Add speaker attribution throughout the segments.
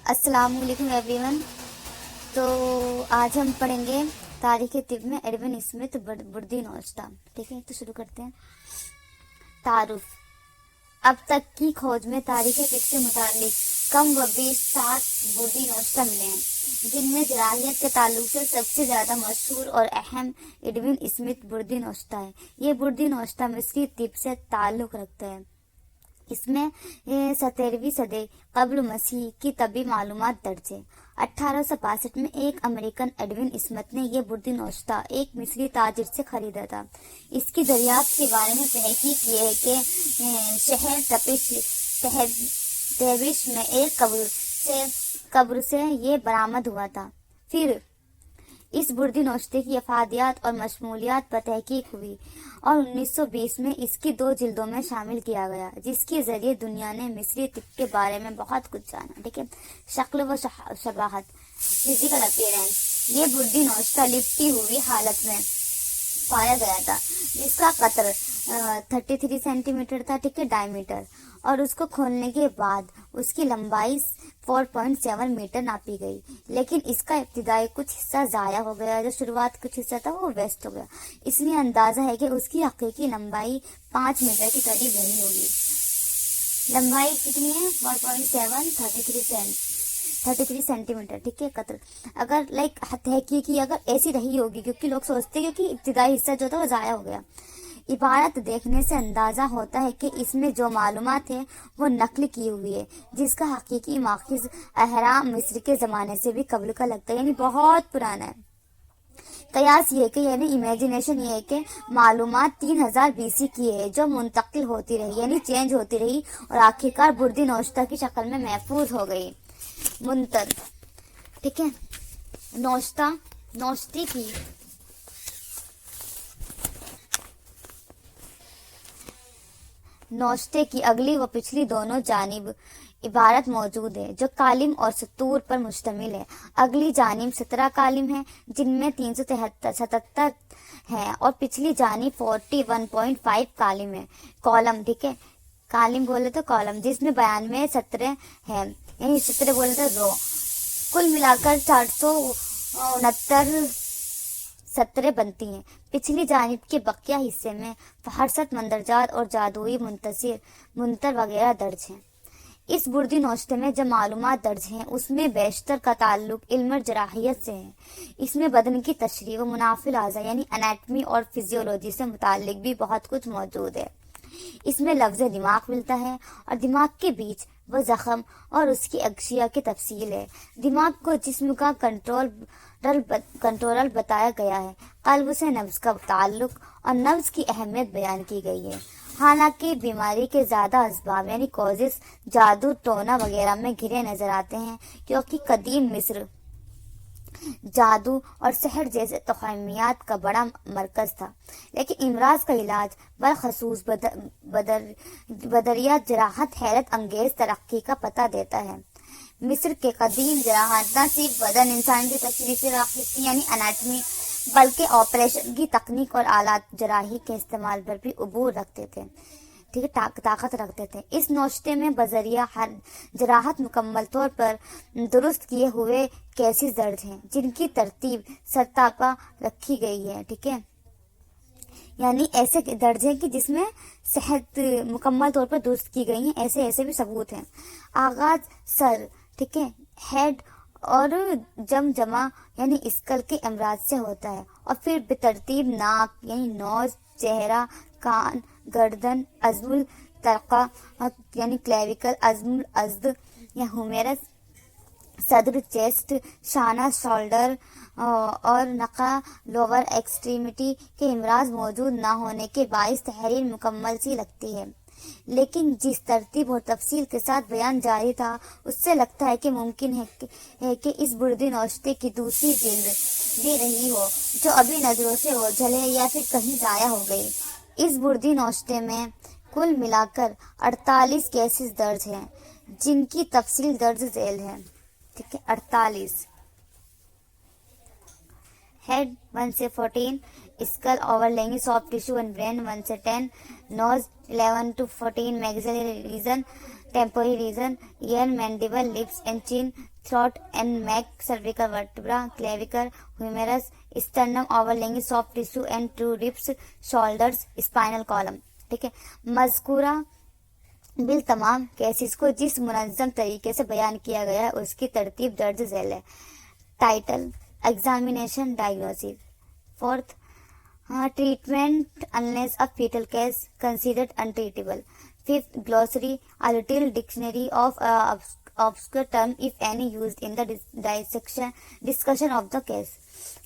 Speaker 1: अस्सलाम वालेकुम एवरीवन। तो आज हम पढ़ेंगे तारीख़ तिब में एडविन स्मिथ बुर्दी नौश्ता। ठीक है, तो शुरू करते हैं। तारुफ। अब तक की खोज में तारीख़ तिब से मुतालिक कम व बीस 60 बुर्दी नौश्ता मिले हैं, जिनमें जराहियत के ताल्लुक से सबसे ज़्यादा मशहूर और अहम एडविन स्मिथ बुर्दी नौश्ता है। ये बुर्दी नौश्ता मिस्री तिब से ताल्लुक़ रखता है। इसमें 17वीं सदी कब्ल मसीह की तबी मालूमात दर्ज है। 1862 में एक अमेरिकन एडविन स्मिथ ने यह बुर्दी नौश्ता एक मिस्री ताजिर से खरीदा था। इसकी दरियाफ्त के बारे में तहकीक ये है कि शहर तहबिश में एक कब्र से ये बरामद हुआ था। फिर इस बुर्दी नौश्ते की अफादियात और मशमूलियात पर तहकीक हुई और 1920 में इसकी 2 जिल्दों में शामिल किया गया, जिसके जरिए दुनिया ने मिस्री तिब के बारे में बहुत कुछ जाना। ठीक है, शक्ल व शबाहत, फिजिकल अपीयरेंस। ये बुर्दी नौश्ता लिपटी हुई हालत में पाया गया था, जिसका कतर 33 सेंटीमीटर था। ठीक है, डायमीटर, और उसको खोलने के बाद उसकी लंबाई 4.7 मीटर नापी गई। लेकिन इसका इब्तिदाई कुछ हिस्सा ज़ाया हो गया, जो शुरुआत कुछ हिस्सा था वो वेस्ट हो गया। इसलिए अंदाजा है कि उसकी हकीकी लंबाई 5 मीटर के करीब नहीं होगी। लंबाई कितनी है? 4.7 33 सेंटीमीटर। ठीक है, कतर अगर हकीकी अगर ऐसी रही होगी, क्योंकि लोग सोचते हैं क्योंकि इब्तिदाई हिस्सा जो था वो ज़ाया हो गया। इबारत देखने से अंदाजा होता है कि इसमें जो मालूमात है वो नकल की हुई है, जिसका हकीकी माखिज अहराम मिस्र के ज़माने से भी कब्ल का लगता है, यानी बहुत पुराना है। कयास ये कि यानी इमेजिनेशन ये है कि मालूमात 3000 BC की है, जो मुंतकिल होती रही, यानी चेंज होती रही और आखिरकार बुर्दी नौश्ता की शक्ल में महफूज हो गई। मुंतर। ठीक है, नौश्ते की अगली व पिछली दोनों जानिब इबारत मौजूद है, जो कालिम और सतूर पर मुश्तमिल है। अगली जानिब 17 कालिम है, जिनमें 377 हैं, और पिछली जानिब 41.5 कालिम है। कॉलम। ठीक है, कालिम बोले तो कॉलम, जिसमें 92 सत्रह है, यानी 17 बोले तो रो। कुल मिलाकर 469 सत्रह बनती हैं। पिछली जानिब के बकिया हिस्से में फहरसत मंदरजात और जादुई मुंतर वगैरह दर्ज हैं। इस बुर्दी नौश्ते में जो मालूमात दर्ज हैं उसमें बेशतर का ताल्लुक इल्म जराहियत से है। इसमें बदन की तशरीह व मुनाफिल आज़ा यानी एनाटमी और फिजियोलॉजी से मुताल्लिक भी बहुत कुछ मौजूद है। इसमें लफ्ज़ दिमाग मिलता है और दिमाग के बीच वो जख्म और उसकी अगशिया की तफसील है। दिमाग को जिस्म का कंट्रोल बताया गया है। कल्ब से नफ्स का ताल्लुक और नफ्स की अहमियत बयान की गई है। हालांकि बीमारी के ज़्यादा असबाब यानी कॉजेस जादू टोना वगैरह में घिरे नजर आते हैं, क्योंकि कदीम मिस्र जादू और सहर जैसे तोहमीयात का बड़ा मरकज था। लेकिन इमराज का इलाज बलखसूस बदरिया जराहत हैरत अंगेज तरक्की का पता देता है। मिस्र के कदीम जराहत न सिर्फ बदन इंसान की तशरीह से वाकिफ थी यानी एनाटमी, बल्कि ऑपरेशन की तकनीक और आलात जराही के इस्तेमाल पर भी उबूर रखते थे। ठीक है, ताकत रखते थे। इस नौश्ते में बजरिया हर जराहत मुकम्मल तौर पर दुरुस्त किए हुए केसेस दर्ज हैं, जिनकी तरतीब सरतापा रखी गई है। ठीक है, यानी ऐसे दर्ज है कि जिसमें सेहत मुकम्मल तौर पर दुरुस्त की गई है, ऐसे भी सबूत हैं। आगाज सर, ठीक है, हेड और जमा यानी स्कल के अमराज से होता है, और फिर बेतरतीब नाक यानी नोज, चेहरा, कान, गर्दन, अज़मुल तरका यानी क्लेविकल, अज़मुल अज़द या हुमेरस, सदर, चेस्ट, शाना, शोल्डर और नका लोअर एक्सट्रीमिटी के इमराज मौजूद ना होने के बाइस तहरीर मुकम्मल सी लगती है। लेकिन जिस तरतीब और तफसील के साथ बयान जारी था, उससे लगता है कि मुमकिन है कि इस बुर्दी नौश्ते की दूसरी जिल्द भी रही हो, जो अभी नजरों से ओझल है या फिर कहीं जाया हो गई। इस बुर्दी नौश्ते में कुल मिलाकर 48 केसेस दर्ज हैं, जिनकी तफसील दर्ज झेल है। ठीक है, 48। हेड 1 से 14, skull overlying soft tissue and brain 1 से 10, nose 11 to 14, maxillary region temporary region, ear, mandible, lips and chin, throat and neck, cervical vertebra, clavicle, humerus, sternum, overlying soft tissue and true ribs, shoulders, spinal column. ठीक है, मज़कूरा bill तमाम cases को जिस मुनज़्ज़म तरीके से बयान किया गया है उसकी तरतीब दर्ज झेल है। Title, examination, diagnosis. Fourth, treatment unless a fetal case considered untreatable. Fifth, glossary, a little dictionary of obscure term if any used in the discussion of the case.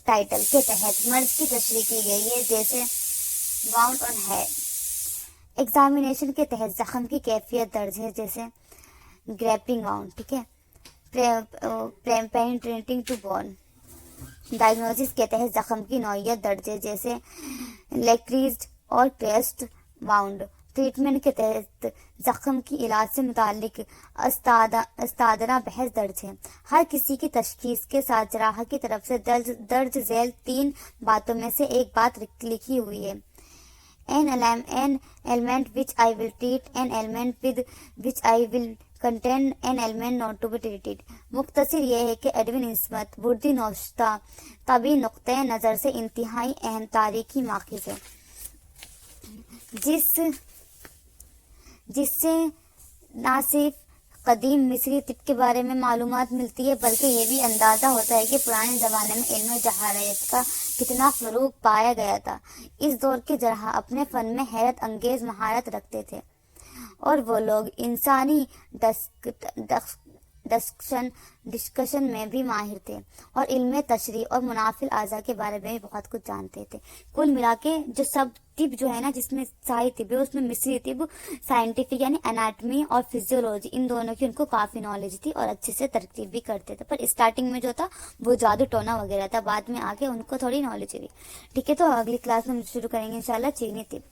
Speaker 1: Title के तहत मर्ज की तशरीह की गई है जैसे वाउंड ऑन हेड। एग्जामिनेशन के तहत जख्म की कैफियत दर्ज है जैसे ग्रैपिंग वाउंड। ठीक है, पेनिट्रेटिंग टू बोन। डायग्नोसिस के तहत जख्म की नौइयत दर्ज है जैसे लेक्रीज्ड और प्रेस्ड वाउंड। ट्रीटमेंट के तहत जख्म की इलाज से मुतालिक अस्तादना बहस दर्ज है। हर किसी की तशखीस के साथ जराह की तरफ से दर्ज झेल 3 बातों में से एक बात लिखी हुई है। an element which I will treat, an element with which I will contend, an element not to be treated। मुख्तसर यह है कि एडविन इस्मत बुर्दी नौश्ता तभी नुक्ते नज़र से इंतहाई अहम तारीखी माखिज़ है जिससे ना सिर्फ कदीम मिस्री तिब के बारे में मालूमात मिलती है बल्कि ये भी अंदाज़ा होता है कि पुराने ज़माने में इल्म जहारत का कितना फ़रूग पाया गया था। इस दौर के जराह अपने फ़न में हैरत अंगेज़ महारत रखते थे और वो लोग इंसानी डिस्कशन में भी माहिर थे और इल्म तशरीह और मुनाफिल आज़ा के बारे में भी बहुत कुछ जानते थे। कुल मिला के जो सब तिब जो है ना, जिसमें साही तिब है उसमें मिस्री तिब साइंटिफिक यानी एनाटमी और फिजियोलॉजी इन दोनों की उनको काफ़ी नॉलेज थी और अच्छे से तरकीब भी करते थे। पर स्टार्टिंग में जो था वो जादू टोना वगैरह था, बाद में आके उनको थोड़ी नॉलेज हुई। ठीक है, तो अगली क्लास में हम शुरू करेंगे इंशाल्लाह चीनी तिब।